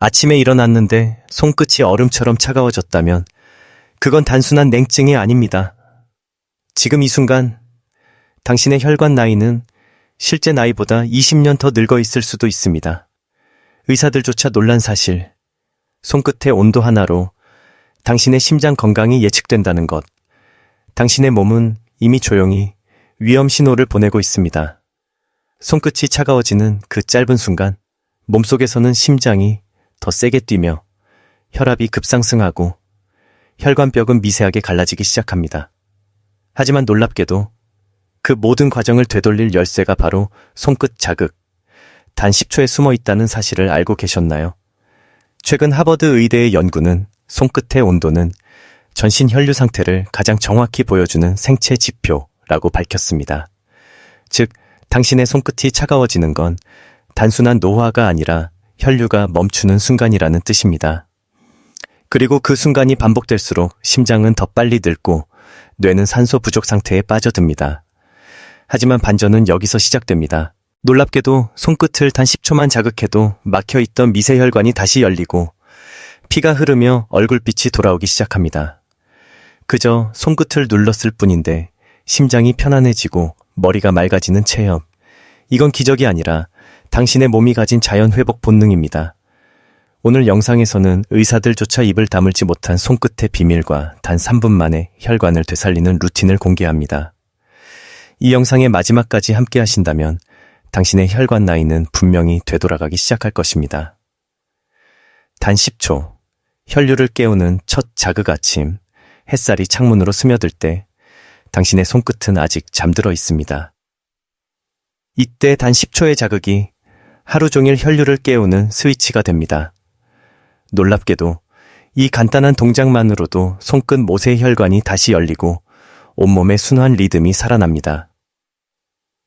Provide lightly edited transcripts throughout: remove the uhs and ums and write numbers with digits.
아침에 일어났는데 손끝이 얼음처럼 차가워졌다면 그건 단순한 냉증이 아닙니다. 지금 이 순간 당신의 혈관 나이는 실제 나이보다 20년 더 늙어 있을 수도 있습니다. 의사들조차 놀란 사실, 손끝의 온도 하나로 당신의 심장 건강이 예측된다는 것. 당신의 몸은 이미 조용히 위험 신호를 보내고 있습니다. 손끝이 차가워지는 그 짧은 순간, 몸속에서는 심장이 더 세게 뛰며 혈압이 급상승하고 혈관벽은 미세하게 갈라지기 시작합니다. 하지만 놀랍게도 그 모든 과정을 되돌릴 열쇠가 바로 손끝 자극, 단 10초에 숨어 있다는 사실을 알고 계셨나요? 최근 하버드 의대의 연구는 손끝의 온도는 전신 혈류 상태를 가장 정확히 보여주는 생체 지표라고 밝혔습니다. 즉, 당신의 손끝이 차가워지는 건 단순한 노화가 아니라 혈류가 멈추는 순간이라는 뜻입니다. 그리고 그 순간이 반복될수록 심장은 더 빨리 늙고 뇌는 산소 부족 상태에 빠져듭니다. 하지만 반전은 여기서 시작됩니다. 놀랍게도 손끝을 단 10초만 자극해도 막혀있던 미세혈관이 다시 열리고 피가 흐르며 얼굴빛이 돌아오기 시작합니다. 그저 손끝을 눌렀을 뿐인데 심장이 편안해지고 머리가 맑아지는 체험. 이건 기적이 아니라 당신의 몸이 가진 자연 회복 본능입니다. 오늘 영상에서는 의사들조차 입을 다물지 못한 손끝의 비밀과 단 3분 만에 혈관을 되살리는 루틴을 공개합니다. 이 영상의 마지막까지 함께 하신다면 당신의 혈관 나이는 분명히 되돌아가기 시작할 것입니다. 단 10초, 혈류를 깨우는 첫 자극 아침, 햇살이 창문으로 스며들 때 당신의 손끝은 아직 잠들어 있습니다. 이때 단 10초의 자극이 하루 종일 혈류를 깨우는 스위치가 됩니다. 놀랍게도 이 간단한 동작만으로도 손끝 모세혈관이 다시 열리고 온몸의 순환 리듬이 살아납니다.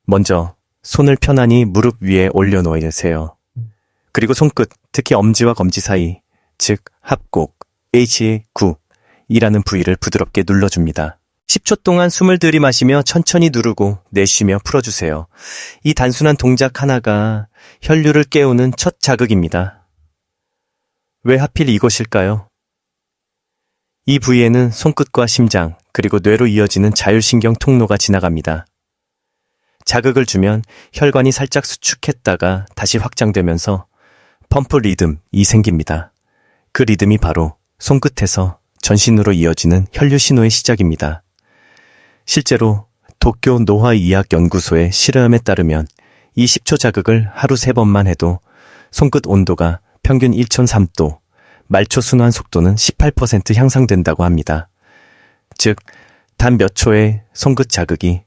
먼저 손을 편안히 무릎 위에 올려놓으세요. 그리고 손끝, 특히 엄지와 검지 사이, 즉 합곡, H9이라는 부위를 부드럽게 눌러줍니다. 10초 동안 숨을 들이마시며 천천히 누르고 내쉬며 풀어주세요. 이 단순한 동작 하나가 혈류를 깨우는 첫 자극입니다. 왜 하필 이것일까요? 이 부위에는 손끝과 심장, 그리고 뇌로 이어지는 자율신경 통로가 지나갑니다. 자극을 주면 혈관이 살짝 수축했다가 다시 확장되면서 펌프 리듬이 생깁니다. 그 리듬이 바로 손끝에서 전신으로 이어지는 혈류 신호의 시작입니다. 실제로 도쿄 노화의학연구소의 실험에 따르면 이 10초 자극을 하루 3번만 해도 손끝 온도가 평균 1,003도, 말초 순환 속도는 18% 향상된다고 합니다. 즉, 단 몇 초의 손끝 자극이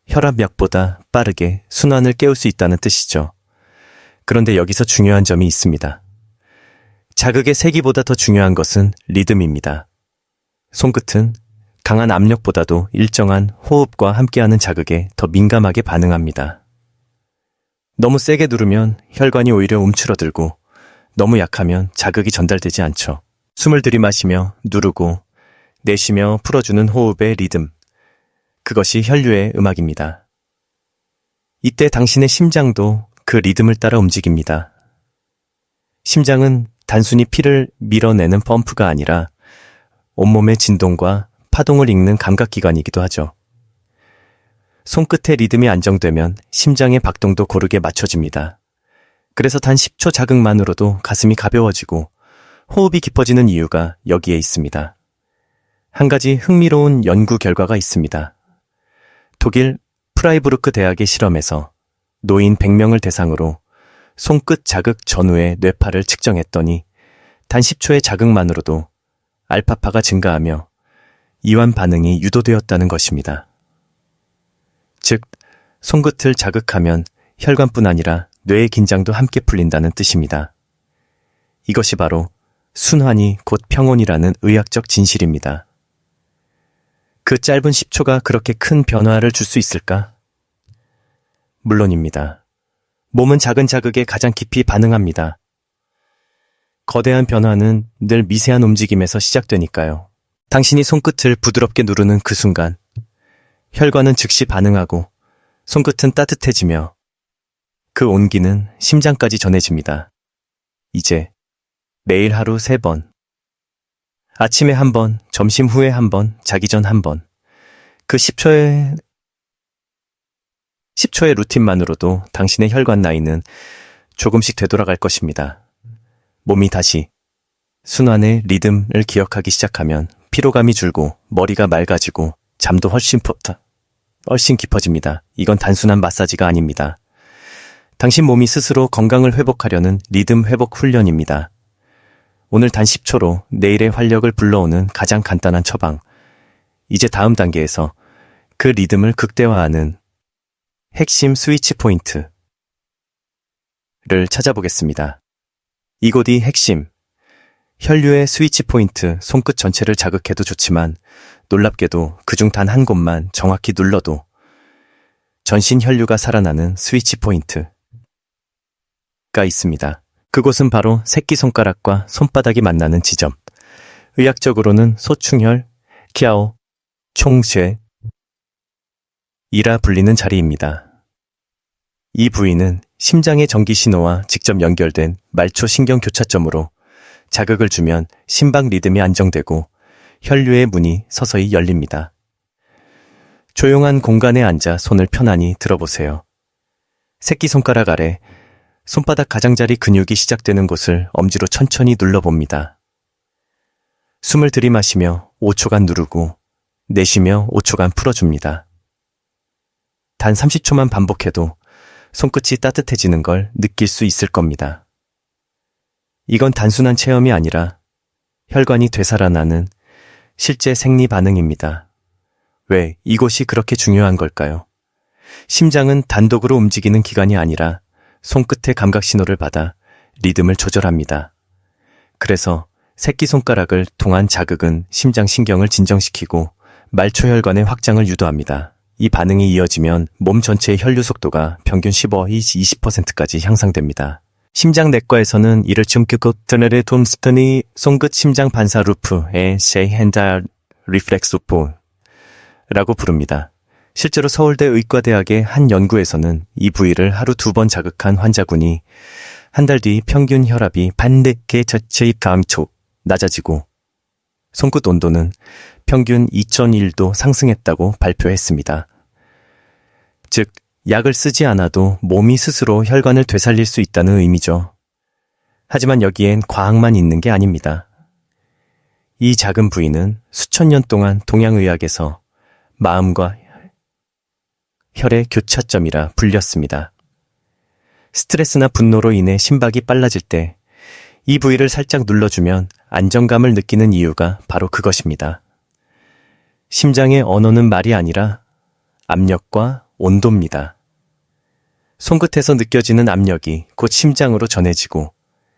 혈압약보다 빠르게 순환을 깨울 수 있다는 뜻이죠. 그런데 여기서 중요한 점이 있습니다. 자극의 세기보다 더 중요한 것은 리듬입니다. 손끝은 강한 압력보다도 일정한 호흡과 함께하는 자극에 더 민감하게 반응합니다. 너무 세게 누르면 혈관이 오히려 움츠러들고 너무 약하면 자극이 전달되지 않죠. 숨을 들이마시며 누르고 내쉬며 풀어주는 호흡의 리듬. 그것이 혈류의 음악입니다. 이때 당신의 심장도 그 리듬을 따라 움직입니다. 심장은 단순히 피를 밀어내는 펌프가 아니라 온몸의 진동과 파동을 읽는 감각기관이기도 하죠. 손끝의 리듬이 안정되면 심장의 박동도 고르게 맞춰집니다. 그래서 단 10초 자극만으로도 가슴이 가벼워지고 호흡이 깊어지는 이유가 여기에 있습니다. 한 가지 흥미로운 연구 결과가 있습니다. 독일 프라이부르크 대학의 실험에서 노인 100명을 대상으로 손끝 자극 전후의 뇌파를 측정했더니 단 10초의 자극만으로도 알파파가 증가하며 이완 반응이 유도되었다는 것입니다. 즉, 손끝을 자극하면 혈관뿐 아니라 뇌의 긴장도 함께 풀린다는 뜻입니다. 이것이 바로 순환이 곧 평온이라는 의학적 진실입니다. 그 짧은 10초가 그렇게 큰 변화를 줄 수 있을까? 물론입니다. 몸은 작은 자극에 가장 깊이 반응합니다. 거대한 변화는 늘 미세한 움직임에서 시작되니까요. 당신이 손끝을 부드럽게 누르는 그 순간, 혈관은 즉시 반응하고 손끝은 따뜻해지며 그 온기는 심장까지 전해집니다. 이제 매일 하루 3번. 아침에 1번, 점심 후에 1번, 자기 전 1번. 그 10초의 루틴만으로도 당신의 혈관 나이는 조금씩 되돌아갈 것입니다. 몸이 다시 순환의 리듬을 기억하기 시작하면 피로감이 줄고 머리가 맑아지고 잠도 훨씬 깊어집니다. 이건 단순한 마사지가 아닙니다. 당신 몸이 스스로 건강을 회복하려는 리듬 회복 훈련입니다. 오늘 단 10초로 내일의 활력을 불러오는 가장 간단한 처방. 이제 다음 단계에서 그 리듬을 극대화하는 핵심 스위치 포인트를 찾아보겠습니다. 이곳이 핵심. 혈류의 스위치 포인트, 손끝 전체를 자극해도 좋지만 놀랍게도 그중 단 한 곳만 정확히 눌러도 전신 혈류가 살아나는 스위치 포인트가 있습니다. 그곳은 바로 새끼손가락과 손바닥이 만나는 지점. 의학적으로는 소충혈, 키아오, 총쇠, 이라 불리는 자리입니다. 이 부위는 심장의 전기 신호와 직접 연결된 말초 신경 교차점으로 자극을 주면 심박 리듬이 안정되고 혈류의 문이 서서히 열립니다. 조용한 공간에 앉아 손을 편안히 들어보세요. 새끼손가락 아래 손바닥 가장자리 근육이 시작되는 곳을 엄지로 천천히 눌러봅니다. 숨을 들이마시며 5초간 누르고 내쉬며 5초간 풀어줍니다. 단 30초만 반복해도 손끝이 따뜻해지는 걸 느낄 수 있을 겁니다. 이건 단순한 체험이 아니라 혈관이 되살아나는 실제 생리 반응입니다. 왜 이곳이 그렇게 중요한 걸까요? 심장은 단독으로 움직이는 기관이 아니라 손끝의 감각 신호를 받아 리듬을 조절합니다. 그래서 새끼손가락을 통한 자극은 심장 신경을 진정시키고 말초혈관의 확장을 유도합니다. 이 반응이 이어지면 몸 전체의 혈류 속도가 평균 15-20%까지 향상됩니다. 심장내과에서는 이를 춤큐급 터널의 돔스턴이 손끝 심장 반사 루프의 쉐이핸달 리플렉스포라고 부릅니다. 실제로 서울대 의과대학의 한 연구에서는 이 부위를 하루 2번 자극한 환자군이 한 달 뒤 평균 혈압이 반대께 저체입 강초 낮아지고 손끝 온도는 평균 2.1도 상승했다고 발표했습니다. 즉, 약을 쓰지 않아도 몸이 스스로 혈관을 되살릴 수 있다는 의미죠. 하지만 여기엔 과학만 있는 게 아닙니다. 이 작은 부위는 수천 년 동안 동양의학에서 마음과 혈의 교차점이라 불렸습니다. 스트레스나 분노로 인해 심박이 빨라질 때 이 부위를 살짝 눌러주면 안정감을 느끼는 이유가 바로 그것입니다. 심장의 언어는 말이 아니라 압력과 온도입니다. 손끝에서 느껴지는 압력이 곧 심장으로 전해지고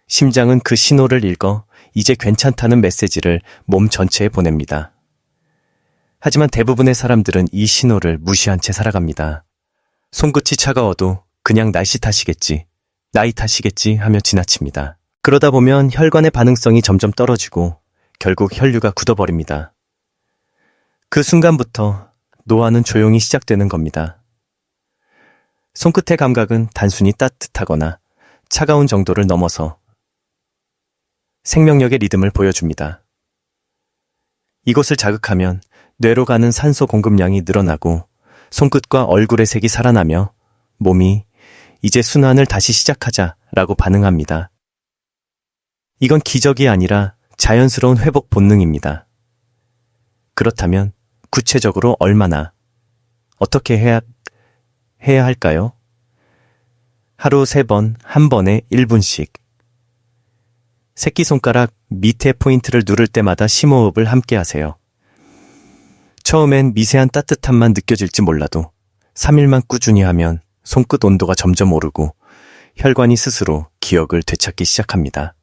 심장은 그 신호를 읽어 이제 괜찮다는 메시지를 몸 전체에 보냅니다. 하지만 대부분의 사람들은 이 신호를 무시한 채 살아갑니다. 손끝이 차가워도 그냥 날씨 탓이겠지, 나이 탓이겠지 하며 지나칩니다. 그러다 보면 혈관의 반응성이 점점 떨어지고 결국 혈류가 굳어버립니다. 그 순간부터 노화는 조용히 시작되는 겁니다. 손끝의 감각은 단순히 따뜻하거나 차가운 정도를 넘어서 생명력의 리듬을 보여줍니다. 이곳을 자극하면 뇌로 가는 산소 공급량이 늘어나고 손끝과 얼굴의 색이 살아나며 몸이 이제 순환을 다시 시작하자라고 반응합니다. 이건 기적이 아니라 자연스러운 회복 본능입니다. 그렇다면 구체적으로 얼마나, 어떻게 해야 할까요? 하루 3번, 한 번에 1분씩. 새끼손가락 밑에 포인트를 누를 때마다 심호흡을 함께 하세요. 처음엔 미세한 따뜻함만 느껴질지 몰라도 3일만 꾸준히 하면 손끝 온도가 점점 오르고 혈관이 스스로 기억을 되찾기 시작합니다.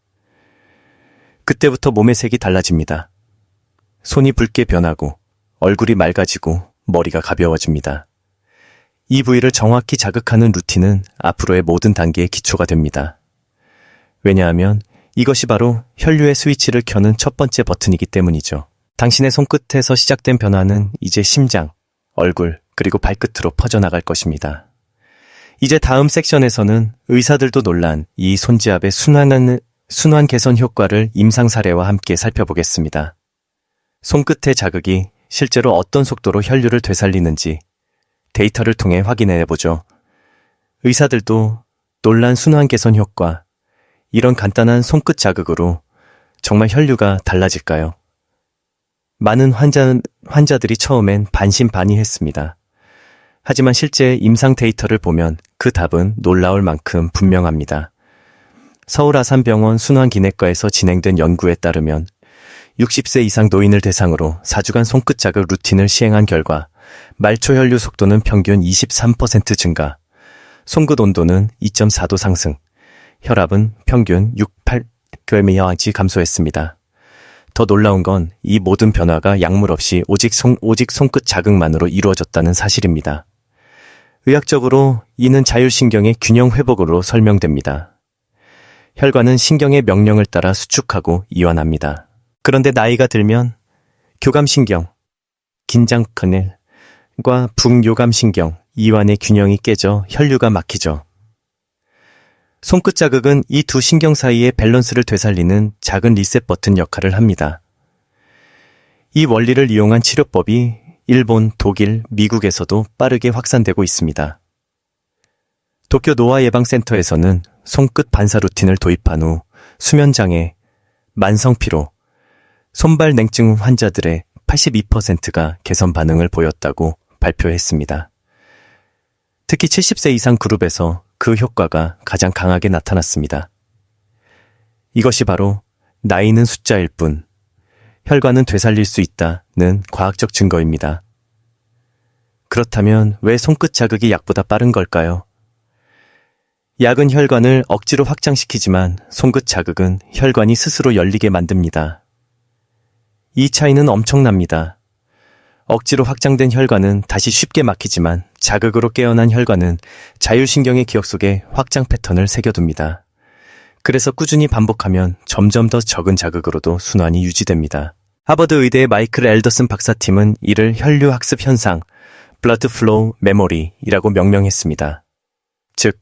그때부터 몸의 색이 달라집니다. 손이 붉게 변하고 얼굴이 맑아지고 머리가 가벼워집니다. 이 부위를 정확히 자극하는 루틴은 앞으로의 모든 단계의 기초가 됩니다. 왜냐하면 이것이 바로 혈류의 스위치를 켜는 첫 번째 버튼이기 때문이죠. 당신의 손끝에서 시작된 변화는 이제 심장, 얼굴, 그리고 발끝으로 퍼져나갈 것입니다. 이제 다음 섹션에서는 의사들도 놀란 이 손지압의 순환 개선 효과를 임상 사례와 함께 살펴보겠습니다. 손끝의 자극이 실제로 어떤 속도로 혈류를 되살리는지 데이터를 통해 확인해보죠. 의사들도 놀란 순환 개선 효과, 이런 간단한 손끝 자극으로 정말 혈류가 달라질까요? 많은 환자들이 처음엔 반신반의했습니다. 하지만 실제 임상 데이터를 보면 그 답은 놀라울 만큼 분명합니다. 서울 아산병원 순환기내과에서 진행된 연구에 따르면 60세 이상 노인을 대상으로 4주간 손끝 자극 루틴을 시행한 결과 말초 혈류 속도는 평균 23% 증가, 손끝 온도는 2.4도 상승, 혈압은 평균 6,8g까지 감소했습니다. 더 놀라운 건 이 모든 변화가 약물 없이 오직 손끝 자극만으로 이루어졌다는 사실입니다. 의학적으로 이는 자율신경의 균형 회복으로 설명됩니다. 혈관은 신경의 명령을 따라 수축하고 이완합니다. 그런데 나이가 들면 교감신경, 긴장근과 북요감신경, 이완의 균형이 깨져 혈류가 막히죠. 손끝 자극은 이 두 신경 사이의 밸런스를 되살리는 작은 리셋 버튼 역할을 합니다. 이 원리를 이용한 치료법이 일본, 독일, 미국에서도 빠르게 확산되고 있습니다. 도쿄 노화예방센터에서는 손끝 반사 루틴을 도입한 후 수면장애, 만성피로, 손발 냉증 환자들의 82%가 개선 반응을 보였다고 발표했습니다. 특히 70세 이상 그룹에서 그 효과가 가장 강하게 나타났습니다. 이것이 바로 나이는 숫자일 뿐, 혈관은 되살릴 수 있다는 과학적 증거입니다. 그렇다면 왜 손끝 자극이 약보다 빠른 걸까요? 약은 혈관을 억지로 확장시키지만 손끝 자극은 혈관이 스스로 열리게 만듭니다. 이 차이는 엄청납니다. 억지로 확장된 혈관은 다시 쉽게 막히지만 자극으로 깨어난 혈관은 자율신경의 기억 속에 확장 패턴을 새겨둡니다. 그래서 꾸준히 반복하면 점점 더 적은 자극으로도 순환이 유지됩니다. 하버드 의대의 마이클 앨더슨 박사팀은 이를 혈류 학습 현상, blood flow memory이라고 명명했습니다. 즉,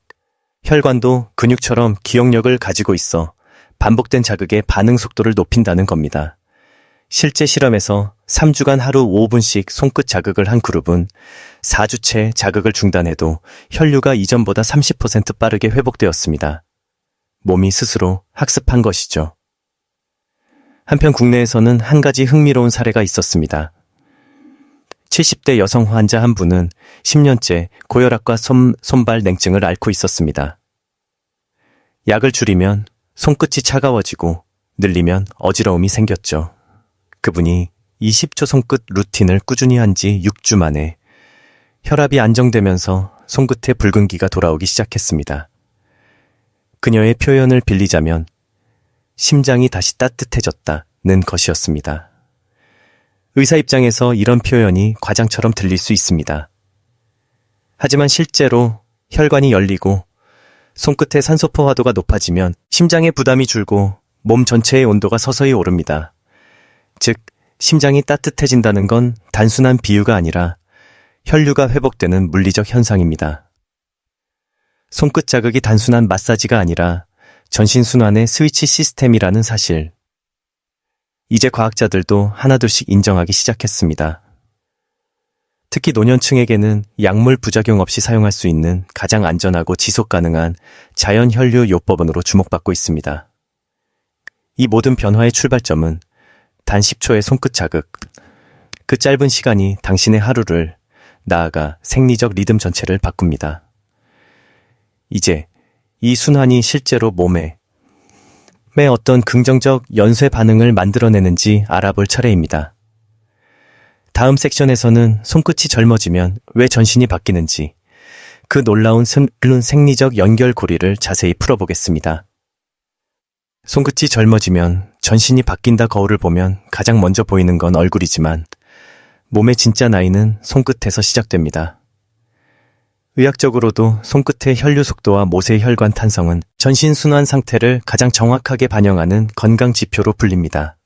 혈관도 근육처럼 기억력을 가지고 있어 반복된 자극의 반응 속도를 높인다는 겁니다. 실제 실험에서 3주간 하루 5분씩 손끝 자극을 한 그룹은 4주째 자극을 중단해도 혈류가 이전보다 30% 빠르게 회복되었습니다. 몸이 스스로 학습한 것이죠. 한편 국내에서는 한 가지 흥미로운 사례가 있었습니다. 70대 여성 환자 한 분은 10년째 고혈압과 손발 냉증을 앓고 있었습니다. 약을 줄이면 손끝이 차가워지고 늘리면 어지러움이 생겼죠. 그분이 20초 손끝 루틴을 꾸준히 한 지 6주 만에 혈압이 안정되면서 손끝에 붉은기가 돌아오기 시작했습니다. 그녀의 표현을 빌리자면 심장이 다시 따뜻해졌다는 것이었습니다. 의사 입장에서 이런 표현이 과장처럼 들릴 수 있습니다. 하지만 실제로 혈관이 열리고 손끝의 산소 포화도가 높아지면 심장의 부담이 줄고 몸 전체의 온도가 서서히 오릅니다. 즉, 심장이 따뜻해진다는 건 단순한 비유가 아니라 혈류가 회복되는 물리적 현상입니다. 손끝 자극이 단순한 마사지가 아니라 전신순환의 스위치 시스템이라는 사실. 이제 과학자들도 하나둘씩 인정하기 시작했습니다. 특히 노년층에게는 약물 부작용 없이 사용할 수 있는 가장 안전하고 지속 가능한 자연 혈류 요법원으로 주목받고 있습니다. 이 모든 변화의 출발점은 단 10초의 손끝 자극. 그 짧은 시간이 당신의 하루를, 나아가 생리적 리듬 전체를 바꿉니다. 이제 이 순환이 실제로 몸에 어떤 긍정적 연쇄 반응을 만들어내는지 알아볼 차례입니다. 다음 섹션에서는 손끝이 젊어지면 왜 전신이 바뀌는지, 그 놀라운 생리적 연결고리를 자세히 풀어보겠습니다. 손끝이 젊어지면 전신이 바뀐다 거울을 보면 가장 먼저 보이는 건 얼굴이지만 몸의 진짜 나이는 손끝에서 시작됩니다. 의학적으로도 손끝의 혈류 속도와 모세 혈관 탄성은 전신 순환 상태를 가장 정확하게 반영하는 건강 지표로 불립니다.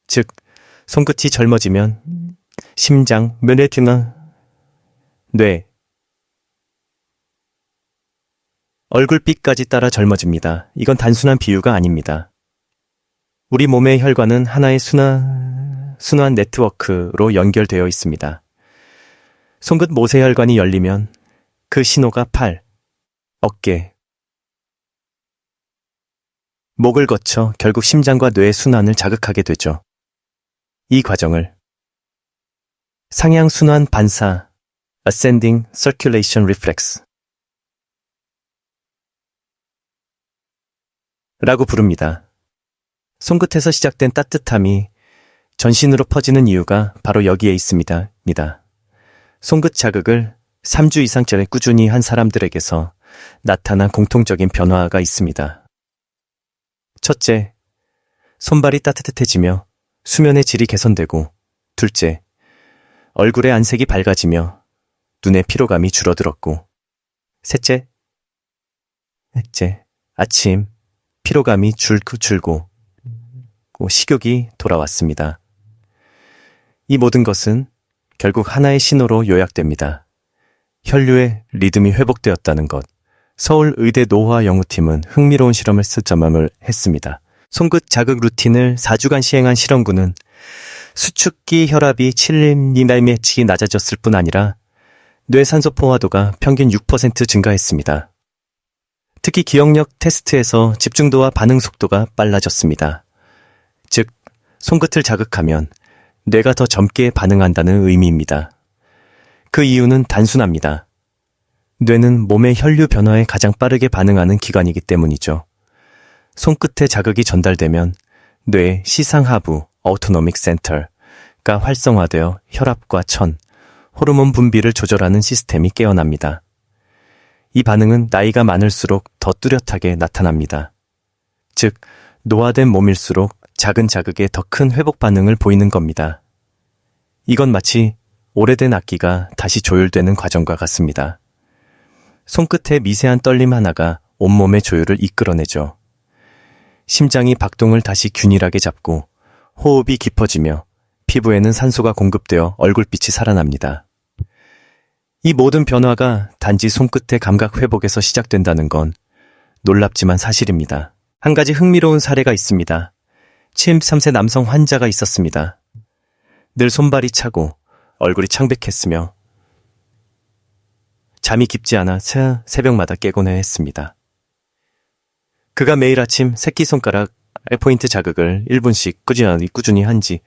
즉, 손끝이 젊어지면 심장, 면회트나 뇌, 얼굴빛까지 따라 젊어집니다. 이건 단순한 비유가 아닙니다. 우리 몸의 혈관은 하나의 순환 네트워크로 연결되어 있습니다. 손끝 모세혈관이 열리면 그 신호가 팔, 어깨, 목을 거쳐 결국 심장과 뇌의 순환을 자극하게 되죠. 이 과정을 상향 순환 반사, Ascending Circulation Reflex 라고 부릅니다. 손끝에서 시작된 따뜻함이 전신으로 퍼지는 이유가 바로 여기에 있습니다. 손끝 자극을 3주 이상째 꾸준히 한 사람들에게서 나타난 공통적인 변화가 있습니다. 첫째, 손발이 따뜻해지며 수면의 질이 개선되고, 둘째, 얼굴의 안색이 밝아지며 눈의 피로감이 줄어들었고, 셋째, 아침 피로감이 줄고 식욕이 돌아왔습니다. 이 모든 것은 결국 하나의 신호로 요약됩니다. 혈류의 리듬이 회복되었다는 것. 서울 의대 노화 연구팀은 흥미로운 실험을 점검을 했습니다. 손끝 자극 루틴을 4주간 시행한 실험군은 수축기 혈압이 7mm이 낮아졌을 뿐 아니라 뇌산소 포화도가 평균 6% 증가했습니다. 특히 기억력 테스트에서 집중도와 반응 속도가 빨라졌습니다. 즉, 손끝을 자극하면 뇌가 더 젊게 반응한다는 의미입니다. 그 이유는 단순합니다. 뇌는 몸의 혈류 변화에 가장 빠르게 반응하는 기관이기 때문이죠. 손끝에 자극이 전달되면 뇌의 시상하부 autonomic center가 활성화되어 혈압과 천, 호르몬 분비를 조절하는 시스템이 깨어납니다. 이 반응은 나이가 많을수록 더 뚜렷하게 나타납니다. 즉, 노화된 몸일수록 작은 자극에 더 큰 회복 반응을 보이는 겁니다. 이건 마치 오래된 악기가 다시 조율되는 과정과 같습니다. 손끝의 미세한 떨림 하나가 온몸의 조율을 이끌어내죠. 심장이 박동을 다시 균일하게 잡고 호흡이 깊어지며 피부에는 산소가 공급되어 얼굴빛이 살아납니다. 이 모든 변화가 단지 손끝의 감각 회복에서 시작된다는 건 놀랍지만 사실입니다. 한 가지 흥미로운 사례가 있습니다. 73세 남성 환자가 있었습니다. 늘 손발이 차고 얼굴이 창백했으며 잠이 깊지 않아 새벽마다 깨곤 했습니다. 그가 매일 아침 새끼손가락 포인트 자극을 1분씩 꾸준히 한 지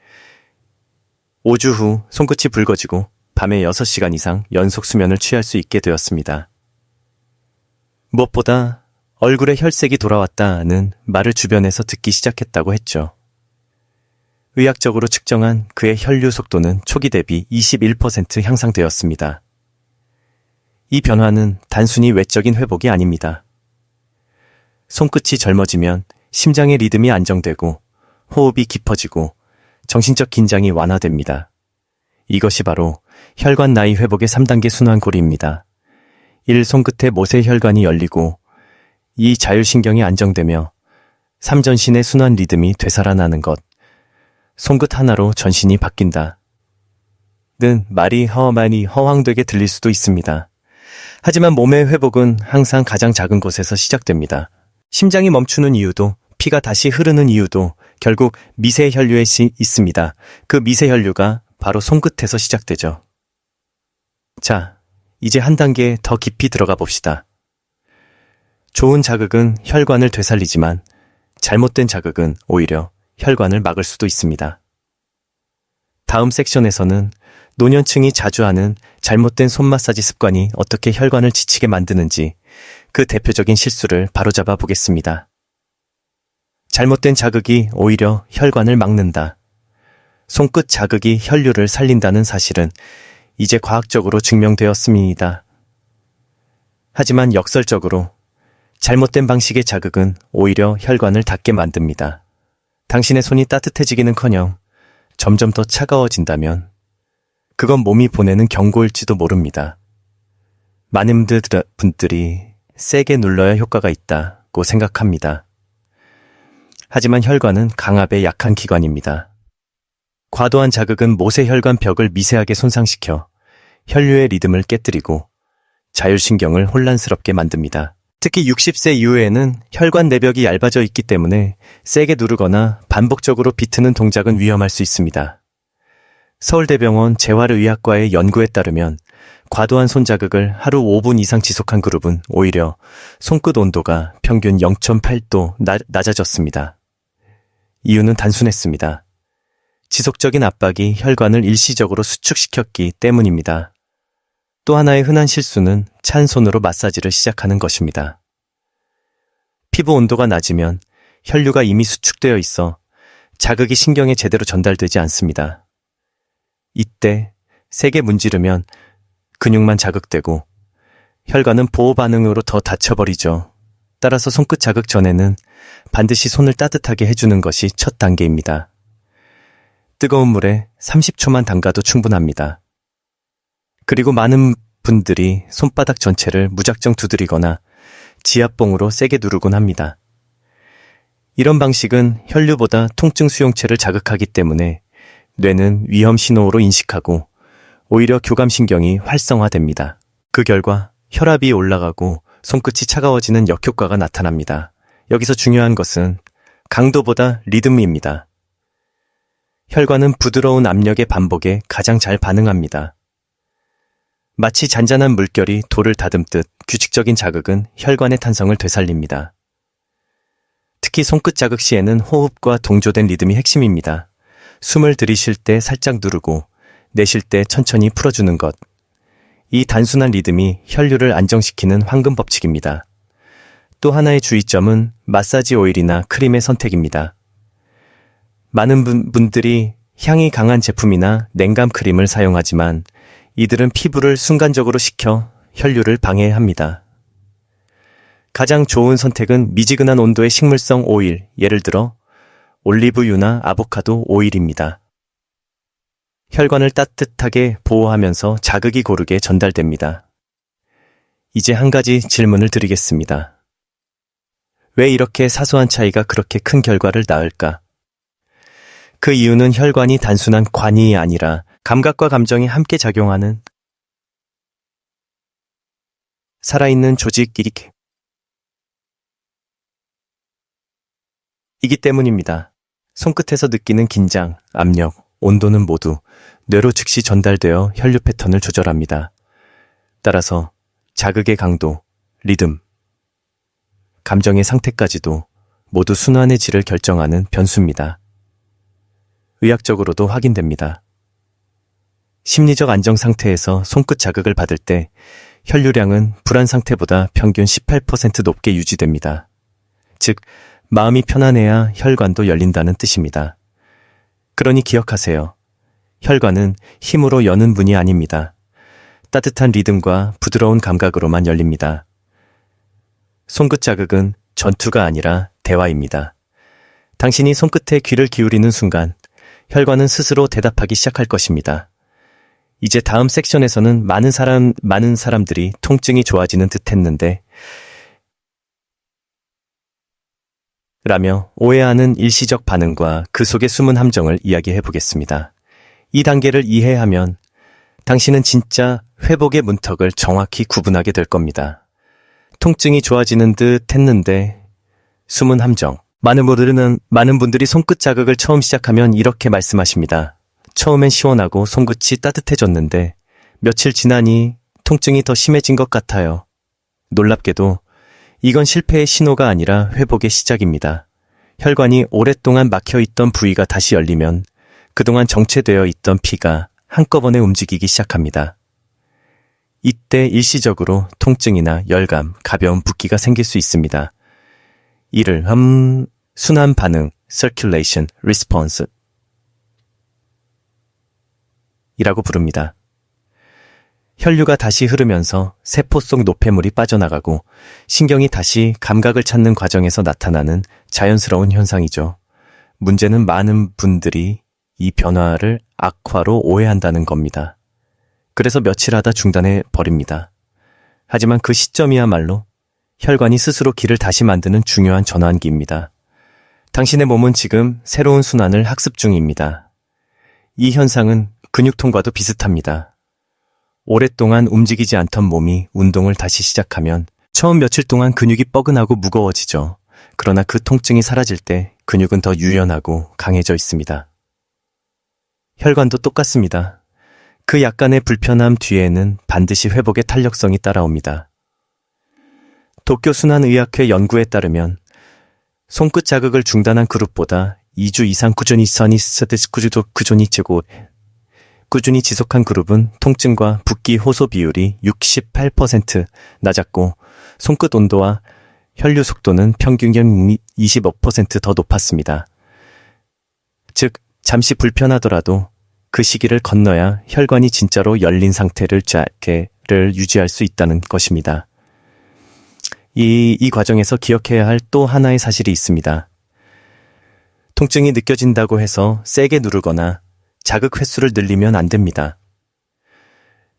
5주 후 손끝이 붉어지고 밤에 6시간 이상 연속 수면을 취할 수 있게 되었습니다. 무엇보다 얼굴에 혈색이 돌아왔다는 말을 주변에서 듣기 시작했다고 했죠. 의학적으로 측정한 그의 혈류 속도는 초기 대비 21% 향상되었습니다. 이 변화는 단순히 외적인 회복이 아닙니다. 손끝이 젊어지면 심장의 리듬이 안정되고 호흡이 깊어지고 정신적 긴장이 완화됩니다. 이것이 바로 혈관 나이 회복의 3단계 순환고리입니다. 1. 손끝의 모세혈관이 열리고 2. 자율신경이 안정되며 3. 전신의 순환 리듬이 되살아나는 것. 손끝 하나로 전신이 바뀐다. 는 말이 많이 허황되게 들릴 수도 있습니다. 하지만 몸의 회복은 항상 가장 작은 곳에서 시작됩니다. 심장이 멈추는 이유도, 피가 다시 흐르는 이유도 결국 미세혈류에 있습니다. 그 미세혈류가 바로 손끝에서 시작되죠. 자, 이제 한 단계 더 깊이 들어가 봅시다. 좋은 자극은 혈관을 되살리지만 잘못된 자극은 오히려 혈관을 막을 수도 있습니다. 다음 섹션에서는 노년층이 자주 하는 잘못된 손 마사지 습관이 어떻게 혈관을 지치게 만드는지 그 대표적인 실수를 바로잡아 보겠습니다. 잘못된 자극이 오히려 혈관을 막는다. 손끝 자극이 혈류를 살린다는 사실은 이제 과학적으로 증명되었습니다. 하지만 역설적으로 잘못된 방식의 자극은 오히려 혈관을 닫게 만듭니다. 당신의 손이 따뜻해지기는커녕 점점 더 차가워진다면 그건 몸이 보내는 경고일지도 모릅니다. 많은 분들이 세게 눌러야 효과가 있다고 생각합니다. 하지만 혈관은 강압에 약한 기관입니다. 과도한 자극은 모세혈관 벽을 미세하게 손상시켜 혈류의 리듬을 깨뜨리고 자율신경을 혼란스럽게 만듭니다. 특히 60세 이후에는 혈관 내벽이 얇아져 있기 때문에 세게 누르거나 반복적으로 비트는 동작은 위험할 수 있습니다. 서울대병원 재활의학과의 연구에 따르면 과도한 손자극을 하루 5분 이상 지속한 그룹은 오히려 손끝 온도가 평균 0.8도 낮아졌습니다. 이유는 단순했습니다. 지속적인 압박이 혈관을 일시적으로 수축시켰기 때문입니다. 또 하나의 흔한 실수는 찬 손으로 마사지를 시작하는 것입니다. 피부 온도가 낮으면 혈류가 이미 수축되어 있어 자극이 신경에 제대로 전달되지 않습니다. 이때 세게 문지르면 근육만 자극되고 혈관은 보호 반응으로 더 닫혀버리죠. 따라서 손끝 자극 전에는 반드시 손을 따뜻하게 해주는 것이 첫 단계입니다. 뜨거운 물에 30초만 담가도 충분합니다. 그리고 많은 분들이 손바닥 전체를 무작정 두드리거나 지압봉으로 세게 누르곤 합니다. 이런 방식은 혈류보다 통증 수용체를 자극하기 때문에 뇌는 위험 신호로 인식하고 오히려 교감신경이 활성화됩니다. 그 결과 혈압이 올라가고 손끝이 차가워지는 역효과가 나타납니다. 여기서 중요한 것은 강도보다 리듬입니다. 혈관은 부드러운 압력의 반복에 가장 잘 반응합니다. 마치 잔잔한 물결이 돌을 다듬듯 규칙적인 자극은 혈관의 탄성을 되살립니다. 특히 손끝 자극 시에는 호흡과 동조된 리듬이 핵심입니다. 숨을 들이쉴 때 살짝 누르고 내쉴 때 천천히 풀어주는 것. 이 단순한 리듬이 혈류를 안정시키는 황금 법칙입니다. 또 하나의 주의점은 마사지 오일이나 크림의 선택입니다. 많은 분들이 향이 강한 제품이나 냉감 크림을 사용하지만 이들은 피부를 순간적으로 식혀 혈류를 방해합니다. 가장 좋은 선택은 미지근한 온도의 식물성 오일, 예를 들어 올리브유나 아보카도 오일입니다. 혈관을 따뜻하게 보호하면서 자극이 고르게 전달됩니다. 이제 한 가지 질문을 드리겠습니다. 왜 이렇게 사소한 차이가 그렇게 큰 결과를 낳을까? 그 이유는 혈관이 단순한 관이 아니라 감각과 감정이 함께 작용하는 살아있는 조직이기 때문입니다. 손끝에서 느끼는 긴장, 압력, 온도는 모두 뇌로 즉시 전달되어 혈류 패턴을 조절합니다. 따라서 자극의 강도, 리듬, 감정의 상태까지도 모두 순환의 질을 결정하는 변수입니다. 의학적으로도 확인됩니다. 심리적 안정 상태에서 손끝 자극을 받을 때 혈류량은 불안 상태보다 평균 18% 높게 유지됩니다. 즉, 마음이 편안해야 혈관도 열린다는 뜻입니다. 그러니 기억하세요. 혈관은 힘으로 여는 문이 아닙니다. 따뜻한 리듬과 부드러운 감각으로만 열립니다. 손끝 자극은 전투가 아니라 대화입니다. 당신이 손끝에 귀를 기울이는 순간 혈관은 스스로 대답하기 시작할 것입니다. 이제 다음 섹션에서는 많은 사람들이 통증이 좋아지는 듯 했는데 라며 오해하는 일시적 반응과 그 속의 숨은 함정을 이야기해 보겠습니다. 이 단계를 이해하면 당신은 진짜 회복의 문턱을 정확히 구분하게 될 겁니다. 통증이 좋아지는 듯 했는데 숨은 함정. 많은 분들이 손끝 자극을 처음 시작하면 이렇게 말씀하십니다. 처음엔 시원하고 손끝이 따뜻해졌는데 며칠 지나니 통증이 더 심해진 것 같아요. 놀랍게도 이건 실패의 신호가 아니라 회복의 시작입니다. 혈관이 오랫동안 막혀있던 부위가 다시 열리면 그동안 정체되어 있던 피가 한꺼번에 움직이기 시작합니다. 이때 일시적으로 통증이나 열감, 가벼운 붓기가 생길 수 있습니다. 이를 순환 반응, circulation response 이라고 부릅니다. 혈류가 다시 흐르면서 세포 속 노폐물이 빠져나가고 신경이 다시 감각을 찾는 과정에서 나타나는 자연스러운 현상이죠. 문제는 많은 분들이 이 변화를 악화로 오해한다는 겁니다. 그래서 며칠 하다 중단해 버립니다. 하지만 그 시점이야말로 혈관이 스스로 길을 다시 만드는 중요한 전환기입니다. 당신의 몸은 지금 새로운 순환을 학습 중입니다. 이 현상은 근육통과도 비슷합니다. 오랫동안 움직이지 않던 몸이 운동을 다시 시작하면 처음 며칠 동안 근육이 뻐근하고 무거워지죠. 그러나 그 통증이 사라질 때 근육은 더 유연하고 강해져 있습니다. 혈관도 똑같습니다. 그 약간의 불편함 뒤에는 반드시 회복의 탄력성이 따라옵니다. 도쿄 순환의학회 연구에 따르면 손끝 자극을 중단한 그룹보다 2주 이상 꾸준히 꾸준히 지속한 그룹은 통증과 붓기 호소 비율이 68% 낮았고 손끝 온도와 혈류 속도는 평균 25% 더 높았습니다. 즉, 잠시 불편하더라도 그 시기를 건너야 혈관이 진짜로 열린 상태를 유지할 수 있다는 것입니다. 이 과정에서 기억해야 할 또 하나의 사실이 있습니다. 통증이 느껴진다고 해서 세게 누르거나 자극 횟수를 늘리면 안 됩니다.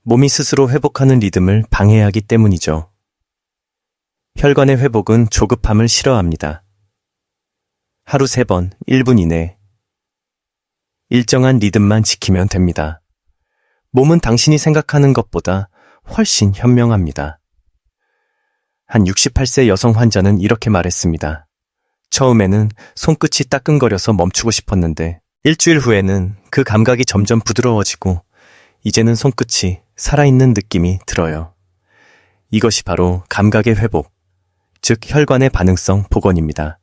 몸이 스스로 회복하는 리듬을 방해하기 때문이죠. 혈관의 회복은 조급함을 싫어합니다. 하루 3번, 1분 이내 일정한 리듬만 지키면 됩니다. 몸은 당신이 생각하는 것보다 훨씬 현명합니다. 한 68세 여성 환자는 이렇게 말했습니다. 처음에는 손끝이 따끔거려서 멈추고 싶었는데 일주일 후에는 그 감각이 점점 부드러워지고 이제는 손끝이 살아있는 느낌이 들어요. 이것이 바로 감각의 회복, 즉 혈관의 반응성 복원입니다.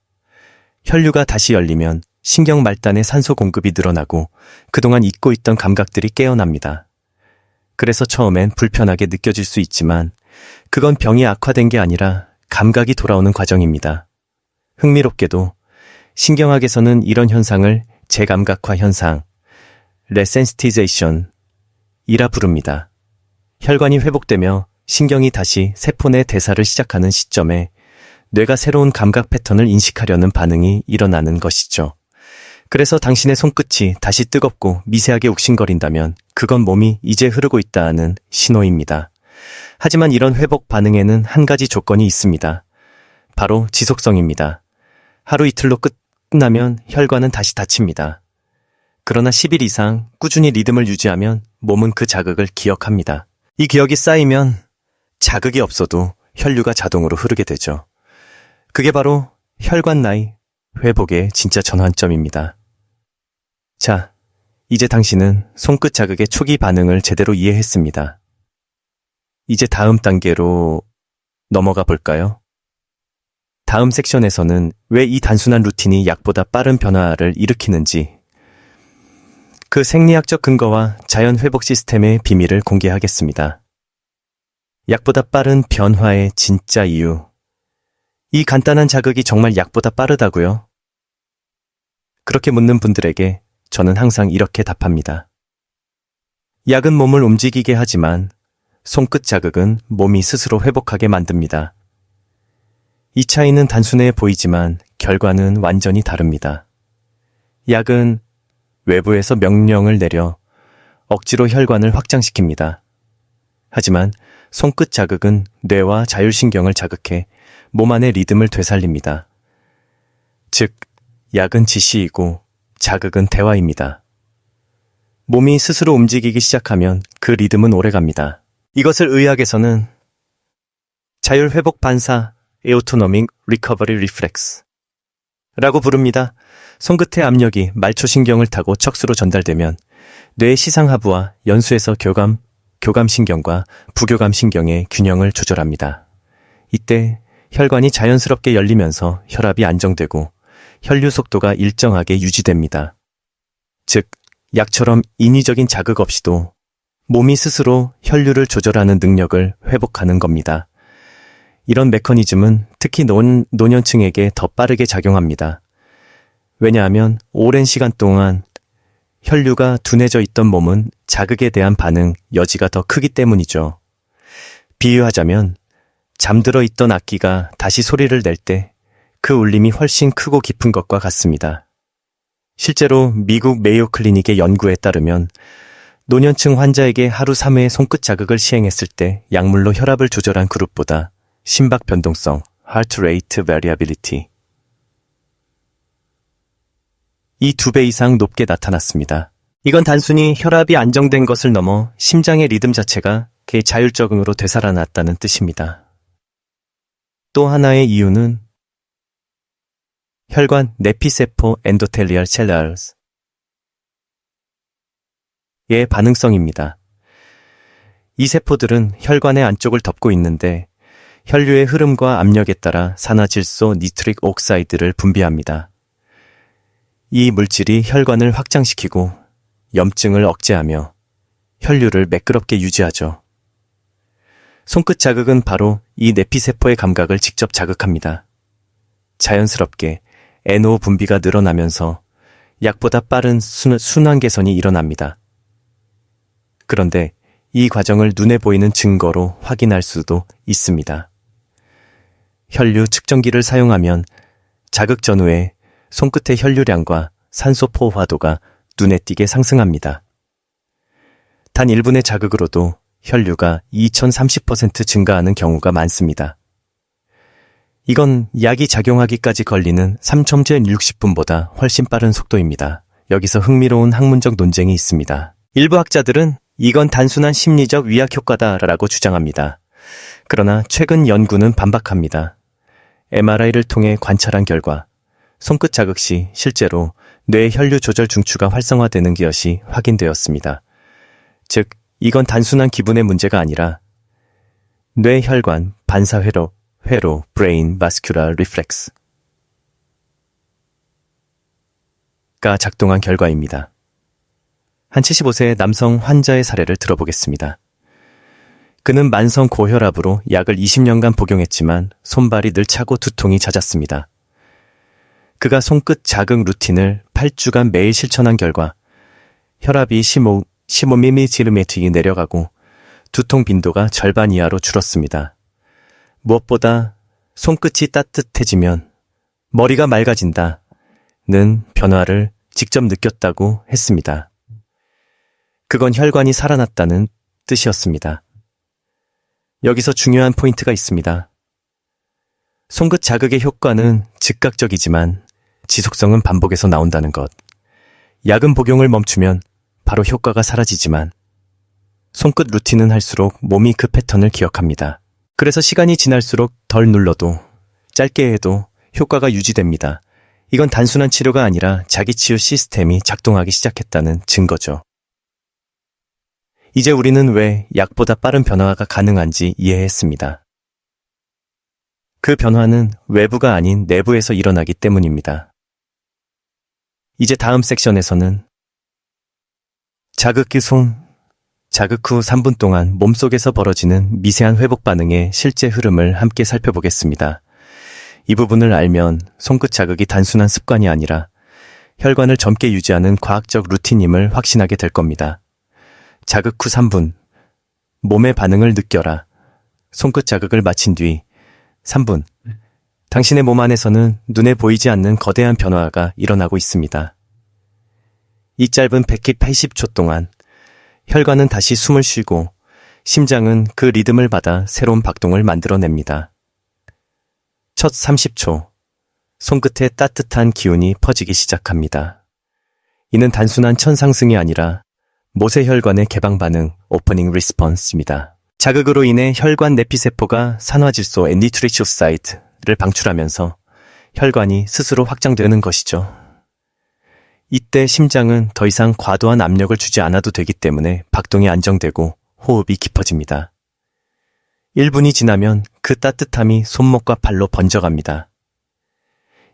혈류가 다시 열리면 신경 말단의 산소 공급이 늘어나고 그동안 잊고 있던 감각들이 깨어납니다. 그래서 처음엔 불편하게 느껴질 수 있지만 그건 병이 악화된 게 아니라 감각이 돌아오는 과정입니다. 흥미롭게도 신경학에서는 이런 현상을 재감각화 현상, 레센시티제이션이라 부릅니다. 혈관이 회복되며 신경이 다시 세포 내 대사를 시작하는 시점에 뇌가 새로운 감각 패턴을 인식하려는 반응이 일어나는 것이죠. 그래서 당신의 손끝이 다시 뜨겁고 미세하게 욱신거린다면 그건 몸이 이제 흐르고 있다는 신호입니다. 하지만 이런 회복 반응에는 한 가지 조건이 있습니다. 바로 지속성입니다. 하루 이틀로 끝나면 혈관은 다시 닫힙니다. 그러나 10일 이상 꾸준히 리듬을 유지하면 몸은 그 자극을 기억합니다. 이 기억이 쌓이면 자극이 없어도 혈류가 자동으로 흐르게 되죠. 그게 바로 혈관 나이 회복의 진짜 전환점입니다. 자, 이제 당신은 손끝 자극의 초기 반응을 제대로 이해했습니다. 이제 다음 단계로 넘어가 볼까요? 다음 섹션에서는 왜 이 단순한 루틴이 약보다 빠른 변화를 일으키는지, 그 생리학적 근거와 자연 회복 시스템의 비밀을 공개하겠습니다. 약보다 빠른 변화의 진짜 이유. 이 간단한 자극이 정말 약보다 빠르다고요? 그렇게 묻는 분들에게 저는 항상 이렇게 답합니다. 약은 몸을 움직이게 하지만 손끝 자극은 몸이 스스로 회복하게 만듭니다. 이 차이는 단순해 보이지만 결과는 완전히 다릅니다. 약은 외부에서 명령을 내려 억지로 혈관을 확장시킵니다. 하지만 손끝 자극은 뇌와 자율신경을 자극해 몸 안의 리듬을 되살립니다. 즉, 약은 지시이고 자극은 대화입니다. 몸이 스스로 움직이기 시작하면 그 리듬은 오래갑니다. 이것을 의학에서는 자율회복 반사 Autonomic Recovery Reflex 라고 부릅니다. 손끝의 압력이 말초신경을 타고 척수로 전달되면 뇌의 시상하부와 연수에서 교감신경과 부교감신경의 균형을 조절합니다. 이때 혈관이 자연스럽게 열리면서 혈압이 안정되고 혈류 속도가 일정하게 유지됩니다. 즉, 약처럼 인위적인 자극 없이도 몸이 스스로 혈류를 조절하는 능력을 회복하는 겁니다. 이런 메커니즘은 특히 노년층에게 더 빠르게 작용합니다. 왜냐하면 오랜 시간 동안 혈류가 둔해져 있던 몸은 자극에 대한 반응 여지가 더 크기 때문이죠. 비유하자면 잠들어 있던 악기가 다시 소리를 낼 때 그 울림이 훨씬 크고 깊은 것과 같습니다. 실제로 미국 메이오 클리닉의 연구에 따르면 노년층 환자에게 하루 3회 손끝 자극을 시행했을 때 약물로 혈압을 조절한 그룹보다 심박 변동성, heart rate variability 이 2배 이상 높게 나타났습니다. 이건 단순히 혈압이 안정된 것을 넘어 심장의 리듬 자체가 자율적으로 되살아났다는 뜻입니다. 또 하나의 이유는 혈관 내피세포 엔도텔리얼 셀러스의 반응성입니다. 이 세포들은 혈관의 안쪽을 덮고 있는데 혈류의 흐름과 압력에 따라 산화질소 니트릭 옥사이드를 분비합니다. 이 물질이 혈관을 확장시키고 염증을 억제하며 혈류를 매끄럽게 유지하죠. 손끝 자극은 바로 이 내피세포의 감각을 직접 자극합니다. 자연스럽게 NO 분비가 늘어나면서 약보다 빠른 순환 개선이 일어납니다. 그런데 이 과정을 눈에 보이는 증거로 확인할 수도 있습니다. 혈류 측정기를 사용하면 자극 전후에 손끝의 혈류량과 산소 포화도가 눈에 띄게 상승합니다. 단 1분의 자극으로도 혈류가 2030% 증가하는 경우가 많습니다. 이건 약이 작용하기까지 걸리는 3,60분보다 훨씬 빠른 속도입니다. 여기서 흥미로운 학문적 논쟁이 있습니다. 일부 학자들은 이건 단순한 심리적 위약 효과다라고 주장합니다. 그러나 최근 연구는 반박합니다. MRI를 통해 관찰한 결과 손끝 자극 시 실제로 뇌 혈류 조절 중추가 활성화되는 것이 확인되었습니다. 즉, 이건 단순한 기분의 문제가 아니라 뇌 혈관 반사회로 브레인 바스큘라 리플렉스가 작동한 결과입니다. 한 75세 남성 환자의 사례를 들어보겠습니다. 그는 만성 고혈압으로 약을 20년간 복용했지만 손발이 늘 차고 두통이 잦았습니다. 그가 손끝 자극 루틴을 8주간 매일 실천한 결과 혈압이 15mm이 내려가고 두통 빈도가 절반 이하로 줄었습니다. 무엇보다 손끝이 따뜻해지면 머리가 맑아진다는 변화를 직접 느꼈다고 했습니다. 그건 혈관이 살아났다는 뜻이었습니다. 여기서 중요한 포인트가 있습니다. 손끝 자극의 효과는 즉각적이지만 지속성은 반복해서 나온다는 것. 약은 복용을 멈추면 바로 효과가 사라지지만 손끝 루틴은 할수록 몸이 그 패턴을 기억합니다. 그래서 시간이 지날수록 덜 눌러도 짧게 해도 효과가 유지됩니다. 이건 단순한 치료가 아니라 자기치유 시스템이 작동하기 시작했다는 증거죠. 이제 우리는 왜 약보다 빠른 변화가 가능한지 이해했습니다. 그 변화는 외부가 아닌 내부에서 일어나기 때문입니다. 이제 다음 섹션에서는 자극 후 3분 동안 몸속에서 벌어지는 미세한 회복 반응의 실제 흐름을 함께 살펴보겠습니다. 이 부분을 알면 손끝 자극이 단순한 습관이 아니라 혈관을 젊게 유지하는 과학적 루틴임을 확신하게 될 겁니다. 자극 후 3분, 몸의 반응을 느껴라. 손끝 자극을 마친 뒤 3분, 당신의 몸 안에서는 눈에 보이지 않는 거대한 변화가 일어나고 있습니다. 이 짧은 180초 동안 혈관은 다시 숨을 쉬고 심장은 그 리듬을 받아 새로운 박동을 만들어냅니다. 첫 30초, 손끝에 따뜻한 기운이 퍼지기 시작합니다. 이는 단순한 천상승이 아니라 모세혈관의 개방 반응, 오퍼닝 리스폰스입니다. 자극으로 인해 혈관 내피세포가 산화질소 니트릭옥사이드를 방출하면서 혈관이 스스로 확장되는 것이죠. 이때 심장은 더 이상 과도한 압력을 주지 않아도 되기 때문에 박동이 안정되고 호흡이 깊어집니다. 1분이 지나면 그 따뜻함이 손목과 발로 번져갑니다.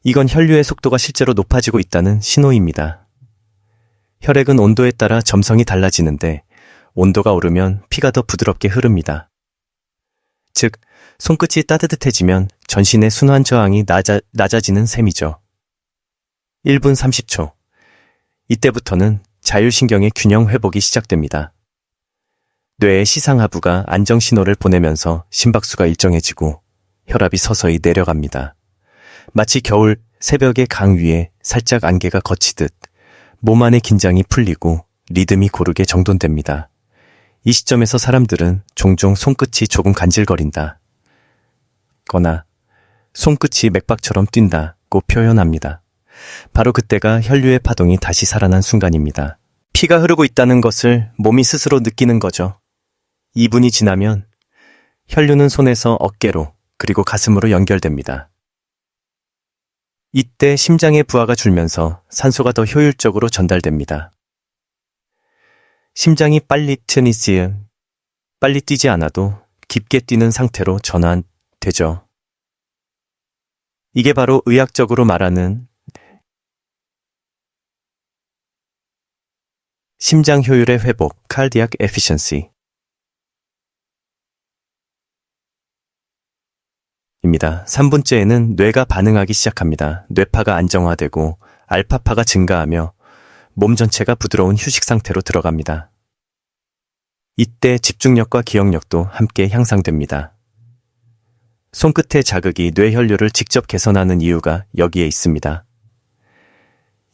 이건 혈류의 속도가 실제로 높아지고 있다는 신호입니다. 혈액은 온도에 따라 점성이 달라지는데 온도가 오르면 피가 더 부드럽게 흐릅니다. 즉, 손끝이 따뜻해지면 전신의 순환 저항이 낮아지는 셈이죠. 1분 30초. 이때부터는 자율신경의 균형 회복이 시작됩니다. 뇌의 시상하부가 안정신호를 보내면서 심박수가 일정해지고 혈압이 서서히 내려갑니다. 마치 겨울 새벽의 강 위에 살짝 안개가 걷히듯 몸 안의 긴장이 풀리고 리듬이 고르게 정돈됩니다. 이 시점에서 사람들은 종종 손끝이 조금 간질거린다 거나 손끝이 맥박처럼 뛴다고 표현합니다. 바로 그때가 혈류의 파동이 다시 살아난 순간입니다. 피가 흐르고 있다는 것을 몸이 스스로 느끼는 거죠. 2분이 지나면 혈류는 손에서 어깨로 그리고 가슴으로 연결됩니다. 이때 심장의 부하가 줄면서 산소가 더 효율적으로 전달됩니다. 심장이 빨리 뛰지 않아도 깊게 뛰는 상태로 전환되죠. 이게 바로 의학적으로 말하는 심장 효율의 회복, cardiac efficiency 입니다. 3분째에는 뇌가 반응하기 시작합니다. 뇌파가 안정화되고 알파파가 증가하며 몸 전체가 부드러운 휴식 상태로 들어갑니다. 이때 집중력과 기억력도 함께 향상됩니다. 손끝의 자극이 뇌 혈류를 직접 개선하는 이유가 여기에 있습니다.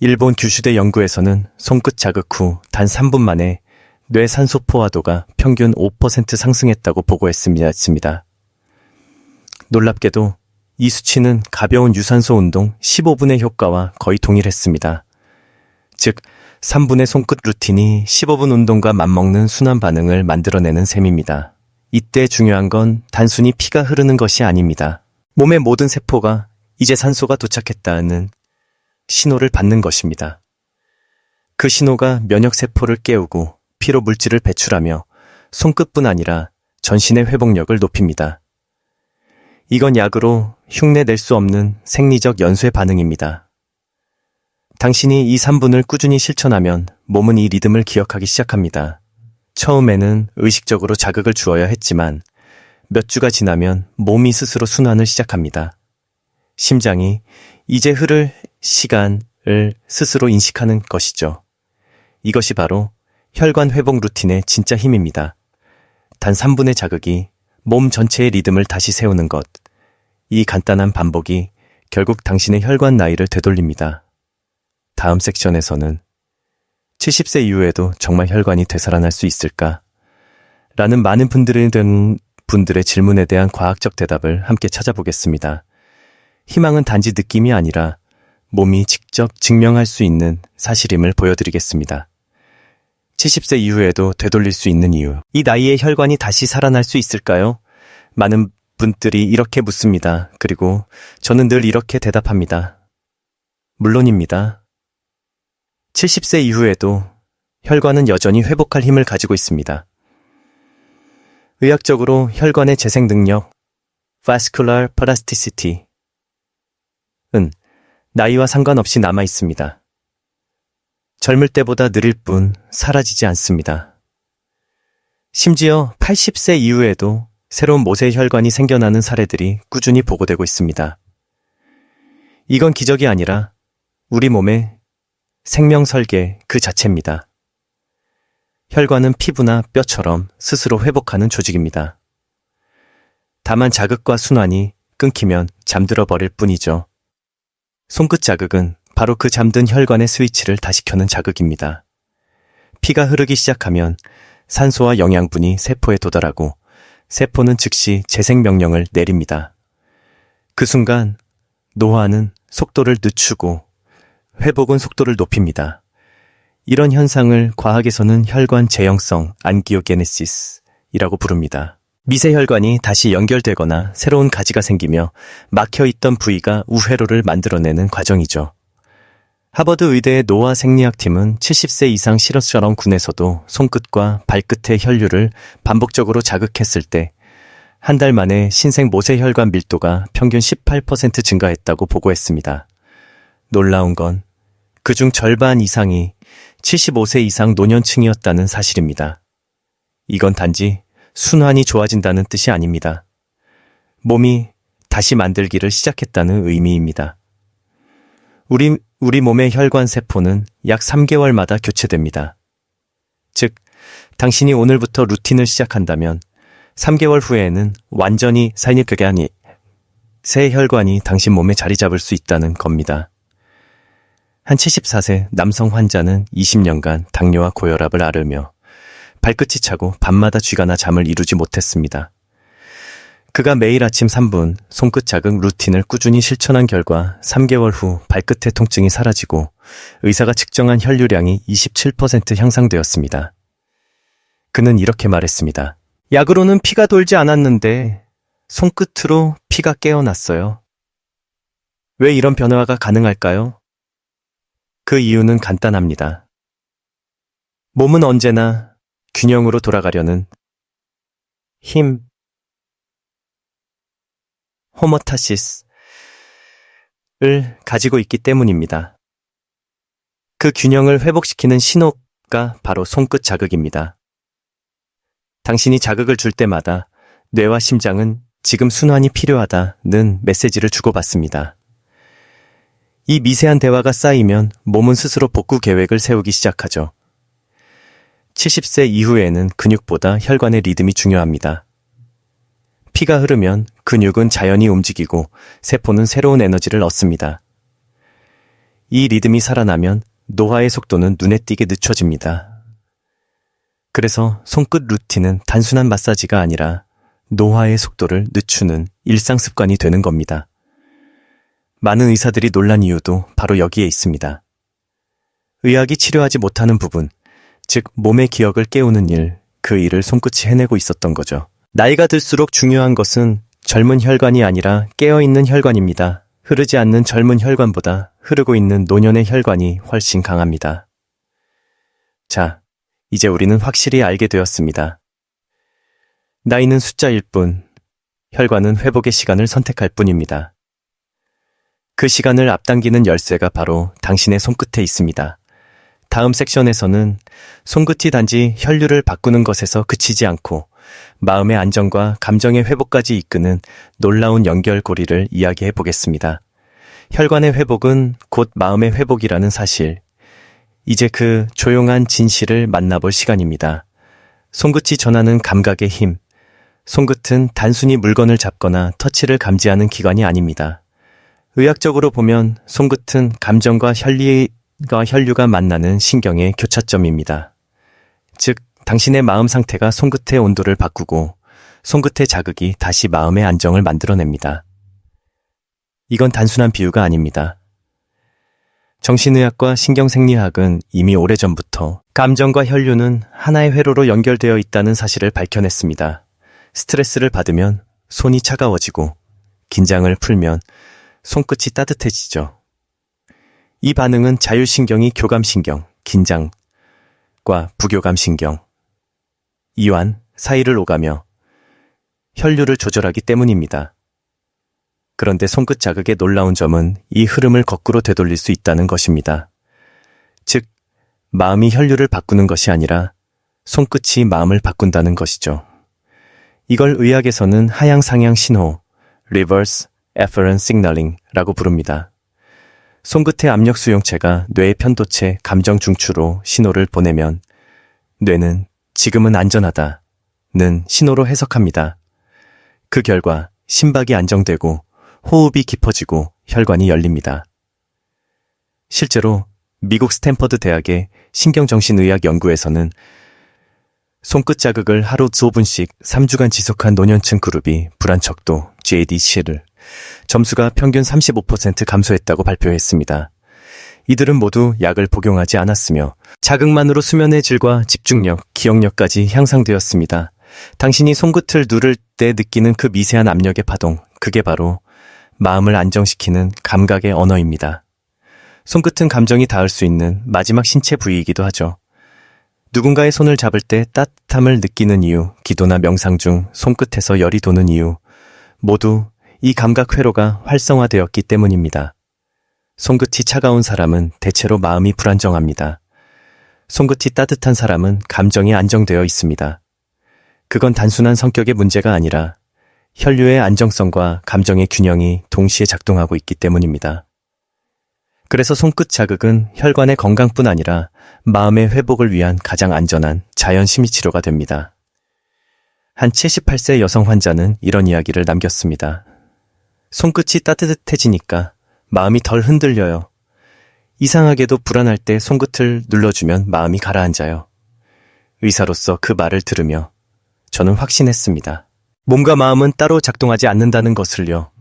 일본 규슈대 연구에서는 손끝 자극 후 단 3분 만에 뇌 산소 포화도가 평균 5% 상승했다고 보고했습니다. 놀랍게도 이 수치는 가벼운 유산소 운동 15분의 효과와 거의 동일했습니다. 즉, 3분의 손끝 루틴이 15분 운동과 맞먹는 순환 반응을 만들어내는 셈입니다. 이때 중요한 건 단순히 피가 흐르는 것이 아닙니다. 몸의 모든 세포가 이제 산소가 도착했다는 신호를 받는 것입니다. 그 신호가 면역세포를 깨우고 피로 물질을 배출하며 손끝뿐 아니라 전신의 회복력을 높입니다. 이건 약으로 흉내낼 수 없는 생리적 연쇄 반응입니다. 당신이 이 3분을 꾸준히 실천하면 몸은 이 리듬을 기억하기 시작합니다. 처음에는 의식적으로 자극을 주어야 했지만 몇 주가 지나면 몸이 스스로 순환을 시작합니다. 심장이 이제 흐를 시간을 스스로 인식하는 것이죠. 이것이 바로 혈관 회복 루틴의 진짜 힘입니다. 단 3분의 자극이 몸 전체의 리듬을 다시 세우는 것. 이 간단한 반복이 결국 당신의 혈관 나이를 되돌립니다. 다음 섹션에서는 70세 이후에도 정말 혈관이 되살아날 수 있을까? 라는 많은 분들의 질문에 대한 과학적 대답을 함께 찾아보겠습니다. 희망은 단지 느낌이 아니라 몸이 직접 증명할 수 있는 사실임을 보여드리겠습니다. 70세 이후에도 되돌릴 수 있는 이유. 이 나이에 혈관이 다시 살아날 수 있을까요? 많은 분들이 이렇게 묻습니다. 그리고 저는 늘 이렇게 대답합니다. 물론입니다. 70세 이후에도 혈관은 여전히 회복할 힘을 가지고 있습니다. 의학적으로 혈관의 재생 능력, vascular plasticity 은 나이와 상관없이 남아 있습니다. 젊을 때보다 느릴 뿐 사라지지 않습니다. 심지어 80세 이후에도 새로운 모세 혈관이 생겨나는 사례들이 꾸준히 보고되고 있습니다. 이건 기적이 아니라 우리 몸의 생명 설계 그 자체입니다. 혈관은 피부나 뼈처럼 스스로 회복하는 조직입니다. 다만 자극과 순환이 끊기면 잠들어 버릴 뿐이죠. 손끝 자극은 바로 그 잠든 혈관의 스위치를 다시 켜는 자극입니다. 피가 흐르기 시작하면 산소와 영양분이 세포에 도달하고 세포는 즉시 재생 명령을 내립니다. 그 순간 노화는 속도를 늦추고 회복은 속도를 높입니다. 이런 현상을 과학에서는 혈관 재형성 안기오게네시스이라고 부릅니다. 미세혈관이 다시 연결되거나 새로운 가지가 생기며 막혀있던 부위가 우회로를 만들어내는 과정이죠. 하버드 의대의 노화 생리학팀은 70세 이상 실험처럼 군에서도 손끝과 발끝의 혈류를 반복적으로 자극했을 때 한 달 만에 신생 모세혈관 밀도가 평균 18% 증가했다고 보고했습니다. 놀라운 건 그중 절반 이상이 75세 이상 노년층이었다는 사실입니다. 이건 단지 순환이 좋아진다는 뜻이 아닙니다. 몸이 다시 만들기를 시작했다는 의미입니다. 우리 몸의 혈관 세포는 약 3개월마다 교체됩니다. 즉, 당신이 오늘부터 루틴을 시작한다면 3개월 후에는 완전히 새 혈관이 당신 몸에 자리 잡을 수 있다는 겁니다. 한 74세 남성 환자는 20년간 당뇨와 고혈압을 앓으며 발끝이 차고 밤마다 쥐가 나 잠을 이루지 못했습니다. 그가 매일 아침 3분 손끝 자극 루틴을 꾸준히 실천한 결과 3개월 후 발끝의 통증이 사라지고 의사가 측정한 혈류량이 27% 향상되었습니다. 그는 이렇게 말했습니다. 약으로는 피가 돌지 않았는데 손끝으로 피가 깨어났어요. 왜 이런 변화가 가능할까요? 그 이유는 간단합니다. 몸은 언제나 균형으로 돌아가려는 힘, 호모타시스를 가지고 있기 때문입니다. 그 균형을 회복시키는 신호가 바로 손끝 자극입니다. 당신이 자극을 줄 때마다 뇌와 심장은 지금 순환이 필요하다는 메시지를 주고받습니다. 이 미세한 대화가 쌓이면 몸은 스스로 복구 계획을 세우기 시작하죠. 70세 이후에는 근육보다 혈관의 리듬이 중요합니다. 피가 흐르면 근육은 자연히 움직이고 세포는 새로운 에너지를 얻습니다. 이 리듬이 살아나면 노화의 속도는 눈에 띄게 늦춰집니다. 그래서 손끝 루틴은 단순한 마사지가 아니라 노화의 속도를 늦추는 일상 습관이 되는 겁니다. 많은 의사들이 놀란 이유도 바로 여기에 있습니다. 의학이 치료하지 못하는 부분, 즉 몸의 기억을 깨우는 일, 그 일을 손끝이 해내고 있었던 거죠. 나이가 들수록 중요한 것은 젊은 혈관이 아니라 깨어있는 혈관입니다. 흐르지 않는 젊은 혈관보다 흐르고 있는 노년의 혈관이 훨씬 강합니다. 자, 이제 우리는 확실히 알게 되었습니다. 나이는 숫자일 뿐, 혈관은 회복의 시간을 선택할 뿐입니다. 그 시간을 앞당기는 열쇠가 바로 당신의 손끝에 있습니다. 다음 섹션에서는 손끝이 단지 혈류를 바꾸는 것에서 그치지 않고 마음의 안정과 감정의 회복까지 이끄는 놀라운 연결고리를 이야기해 보겠습니다. 혈관의 회복은 곧 마음의 회복이라는 사실. 이제 그 조용한 진실을 만나볼 시간입니다. 손끝이 전하는 감각의 힘. 손끝은 단순히 물건을 잡거나 터치를 감지하는 기관이 아닙니다. 의학적으로 보면 손끝은 감정과 혈류가 만나는 신경의 교차점입니다. 즉, 당신의 마음 상태가 손끝의 온도를 바꾸고 손끝의 자극이 다시 마음의 안정을 만들어냅니다. 이건 단순한 비유가 아닙니다. 정신의학과 신경생리학은 이미 오래전부터 감정과 혈류는 하나의 회로로 연결되어 있다는 사실을 밝혀냈습니다. 스트레스를 받으면 손이 차가워지고 긴장을 풀면 손끝이 따뜻해지죠. 이 반응은 자율신경이 교감신경, 긴장과 부교감신경, 이완, 사이를 오가며 혈류를 조절하기 때문입니다. 그런데 손끝 자극의 놀라운 점은 이 흐름을 거꾸로 되돌릴 수 있다는 것입니다. 즉, 마음이 혈류를 바꾸는 것이 아니라 손끝이 마음을 바꾼다는 것이죠. 이걸 의학에서는 하향상향 신호, Reverse Efferent Signaling라고 부릅니다. 손끝의 압력 수용체가 뇌의 편도체 감정 중추로 신호를 보내면 뇌는 지금은 안전하다는 신호로 해석합니다. 그 결과 심박이 안정되고 호흡이 깊어지고 혈관이 열립니다. 실제로 미국 스탠퍼드 대학의 신경정신의학 연구에서는 손끝 자극을 하루 5분씩 3주간 지속한 노년층 그룹이 불안 척도 GAD-7을 점수가 평균 35% 감소했다고 발표했습니다. 이들은 모두 약을 복용하지 않았으며 자극만으로 수면의 질과 집중력, 기억력까지 향상되었습니다. 당신이 손끝을 누를 때 느끼는 그 미세한 압력의 파동, 그게 바로 마음을 안정시키는 감각의 언어입니다. 손끝은 감정이 닿을 수 있는 마지막 신체 부위이기도 하죠. 누군가의 손을 잡을 때 따뜻함을 느끼는 이유, 기도나 명상 중 손끝에서 열이 도는 이유, 모두 이 감각 회로가 활성화되었기 때문입니다. 손끝이 차가운 사람은 대체로 마음이 불안정합니다. 손끝이 따뜻한 사람은 감정이 안정되어 있습니다. 그건 단순한 성격의 문제가 아니라 혈류의 안정성과 감정의 균형이 동시에 작동하고 있기 때문입니다. 그래서 손끝 자극은 혈관의 건강뿐 아니라 마음의 회복을 위한 가장 안전한 자연 심리치료가 됩니다. 한 78세 여성 환자는 이런 이야기를 남겼습니다. 손끝이 따뜻해지니까 마음이 덜 흔들려요. 이상하게도 불안할 때 손끝을 눌러주면 마음이 가라앉아요. 의사로서 그 말을 들으며 저는 확신했습니다. 몸과 마음은 따로 작동하지 않는다는 것을요.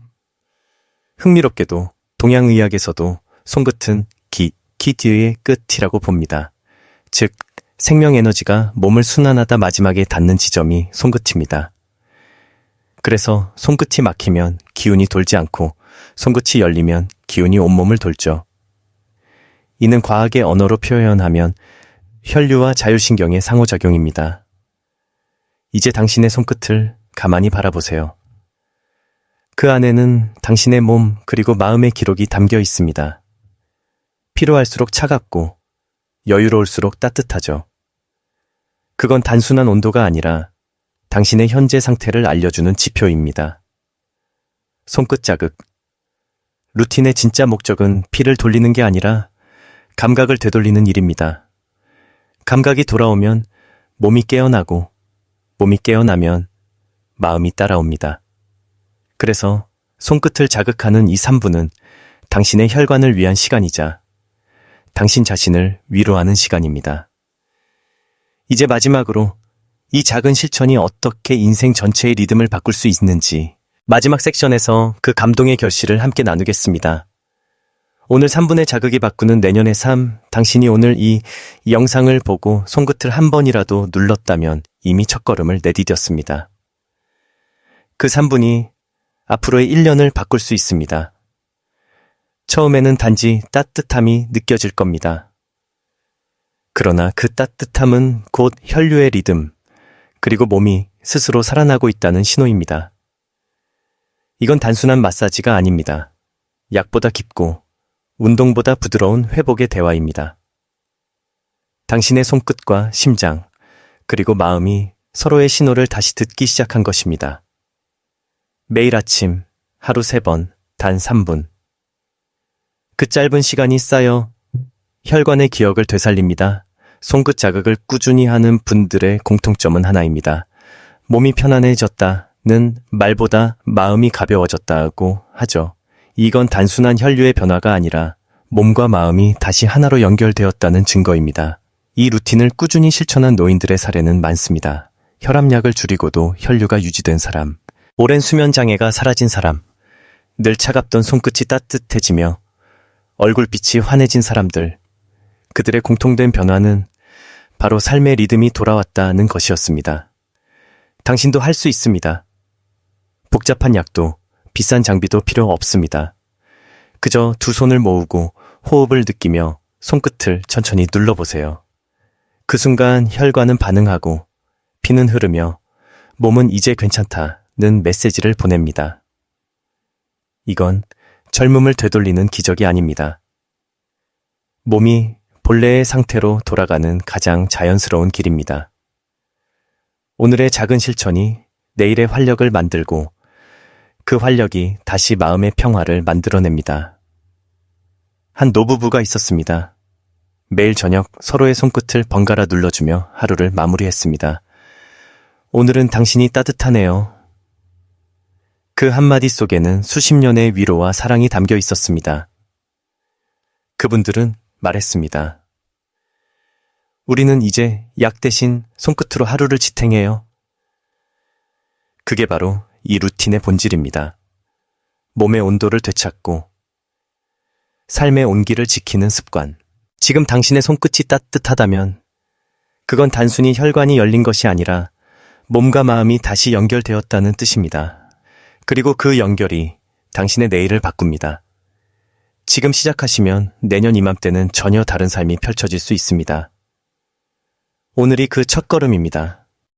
흥미롭게도 동양의학에서도 손끝은 기 뒤의 끝이라고 봅니다. 즉, 생명 에너지가 몸을 순환하다 마지막에 닿는 지점이 손끝입니다. 그래서 손끝이 막히면 기운이 돌지 않고 손끝이 열리면 기운이 온몸을 돌죠. 이는 과학의 언어로 표현하면 혈류와 자율신경의 상호작용입니다. 이제 당신의 손끝을 가만히 바라보세요. 그 안에는 당신의 몸 그리고 마음의 기록이 담겨 있습니다. 필요할수록 차갑고 여유로울수록 따뜻하죠. 그건 단순한 온도가 아니라 당신의 현재 상태를 알려주는 지표입니다. 손끝 자극. 루틴의 진짜 목적은 피를 돌리는 게 아니라 감각을 되돌리는 일입니다. 감각이 돌아오면 몸이 깨어나고 몸이 깨어나면 마음이 따라옵니다. 그래서 손끝을 자극하는 이 3분은 당신의 혈관을 위한 시간이자 당신 자신을 위로하는 시간입니다. 이제 마지막으로 이 작은 실천이 어떻게 인생 전체의 리듬을 바꿀 수 있는지 마지막 섹션에서 그 감동의 결실을 함께 나누겠습니다. 오늘 3분의 자극이 바꾸는 내년의 삶, 당신이 오늘 이 영상을 보고 손끝을 한 번이라도 눌렀다면 이미 첫걸음을 내디뎠습니다. 그 3분이 앞으로의 1년을 바꿀 수 있습니다. 처음에는 단지 따뜻함이 느껴질 겁니다. 그러나 그 따뜻함은 곧 혈류의 리듬, 그리고 몸이 스스로 살아나고 있다는 신호입니다. 이건 단순한 마사지가 아닙니다. 약보다 깊고 운동보다 부드러운 회복의 대화입니다. 당신의 손끝과 심장, 그리고 마음이 서로의 신호를 다시 듣기 시작한 것입니다. 매일 아침, 하루 3번, 단 3분. 그 짧은 시간이 쌓여 혈관의 기억을 되살립니다. 손끝 자극을 꾸준히 하는 분들의 공통점은 하나입니다. 몸이 편안해졌다는 말보다 마음이 가벼워졌다고 하죠. 이건 단순한 혈류의 변화가 아니라 몸과 마음이 다시 하나로 연결되었다는 증거입니다. 이 루틴을 꾸준히 실천한 노인들의 사례는 많습니다. 혈압약을 줄이고도 혈류가 유지된 사람, 오랜 수면 장애가 사라진 사람, 늘 차갑던 손끝이 따뜻해지며 얼굴빛이 환해진 사람들, 그들의 공통된 변화는 바로 삶의 리듬이 돌아왔다는 것이었습니다. 당신도 할 수 있습니다. 복잡한 약도 비싼 장비도 필요 없습니다. 그저 두 손을 모으고 호흡을 느끼며 손끝을 천천히 눌러보세요. 그 순간 혈관은 반응하고 피는 흐르며 몸은 이제 괜찮다는 메시지를 보냅니다. 이건 젊음을 되돌리는 기적이 아닙니다. 몸이 본래의 상태로 돌아가는 가장 자연스러운 길입니다. 오늘의 작은 실천이 내일의 활력을 만들고 그 활력이 다시 마음의 평화를 만들어냅니다. 한 노부부가 있었습니다. 매일 저녁 서로의 손끝을 번갈아 눌러주며 하루를 마무리했습니다. 오늘은 당신이 따뜻하네요. 그 한마디 속에는 수십 년의 위로와 사랑이 담겨 있었습니다. 그분들은 말했습니다. 우리는 이제 약 대신 손끝으로 하루를 지탱해요. 그게 바로 이 루틴의 본질입니다. 몸의 온도를 되찾고 삶의 온기를 지키는 습관. 지금 당신의 손끝이 따뜻하다면 그건 단순히 혈관이 열린 것이 아니라 몸과 마음이 다시 연결되었다는 뜻입니다. 그리고 그 연결이 당신의 내일을 바꿉니다. 지금 시작하시면 내년 이맘때는 전혀 다른 삶이 펼쳐질 수 있습니다. 오늘이 그 첫걸음입니다.